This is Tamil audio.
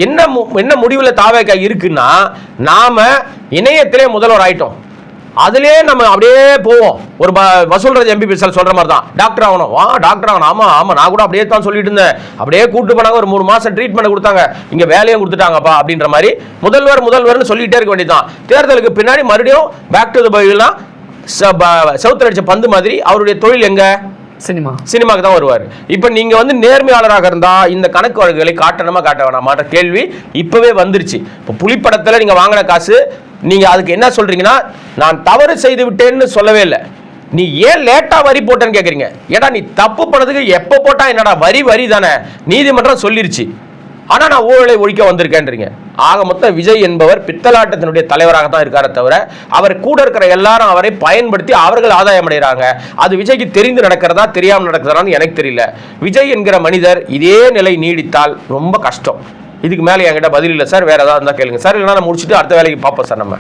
என்ன முடிவில் தாவேக்கா இருக்குன்னா, நாம இணையத்திலே முதல்வர் ஆயிட்டோம், அதுலேயே நம்ம அப்படியே போவோம். ஒரு வசூல்ராஜ் எம்பி சொல்ற மாதிரி தான், டாக்டர் ஆகணும், டாக்டர் ஆகணும். ஆமா ஆமா, நான் கூட அப்படியே தான் சொல்லிட்டு இருந்தேன். அப்படியே கூட்டு போனாங்க, ஒரு 3 மாசம் ட்ரீட்மெண்ட் கொடுத்தாங்க, இங்க வேலையும் கொடுத்துட்டாங்கப்பா அப்படின்ற மாதிரி முதல்வர்னு சொல்லிட்டே இருக்க வேண்டியதுதான். தேர்தலுக்கு பின்னாடி மறுபடியும் பேக் டு தி பைபிள்னா செவுத்துல அடிச்ச பந்து மாதிரி அவருடைய தொழில் எங்க? சினிமாக்கு தான் வருவார். இப்போ நீங்க நேர்மையாளராக இருந்தா இந்த கணக்கு வழக்குகளை காட்டணுமா காட்ட வேணாமான்ற கேள்வி இப்பவே வந்துருச்சு. இப்போ புலிப்படத்தில் நீங்க வாங்கின காசு, நீங்க அதுக்கு என்ன சொல்றீங்கன்னா, நான் தவறு செய்து விட்டேன்னு சொல்லவே இல்லை, நீ ஏன் லேட்டா வரி போட்டேன்னு கேட்குறீங்க. ஏடா நீ தப்பு பண்ணதுக்கு எப்போ போட்டா என்னடா, வரி தானே, நீதிமன்றம் சொல்லிருச்சு, ஆனா நான் ஊழலை ஒழிக்க வந்திருக்கேன்றீங்க. ஆக மொத்தம் விஜய் என்பவர் பித்தலாட்டத்தினுடைய தலைவராக தான் இருக்காரே தவிர, அவர் கூட இருக்கிற எல்லாரும் அவரை பயன்படுத்தி அவர்கள் ஆதாயம் அடைகிறாங்க. அது விஜய்க்கு தெரிந்து நடக்கிறதா தெரியாமல் நடக்கிறதான்னு எனக்கு தெரியல. விஜய் என்கிற மனிதர் இதே நிலை நீடித்தால் ரொம்ப கஷ்டம். இதுக்கு மேலே என்கிட்ட பதில் இல்லை சார், வேற ஏதாவது இருந்தால் கேளுங்க சார், இல்லைனா நான் முடிச்சுட்டு அடுத்த வேலைக்கு பார்ப்போம் சார் நம்ம.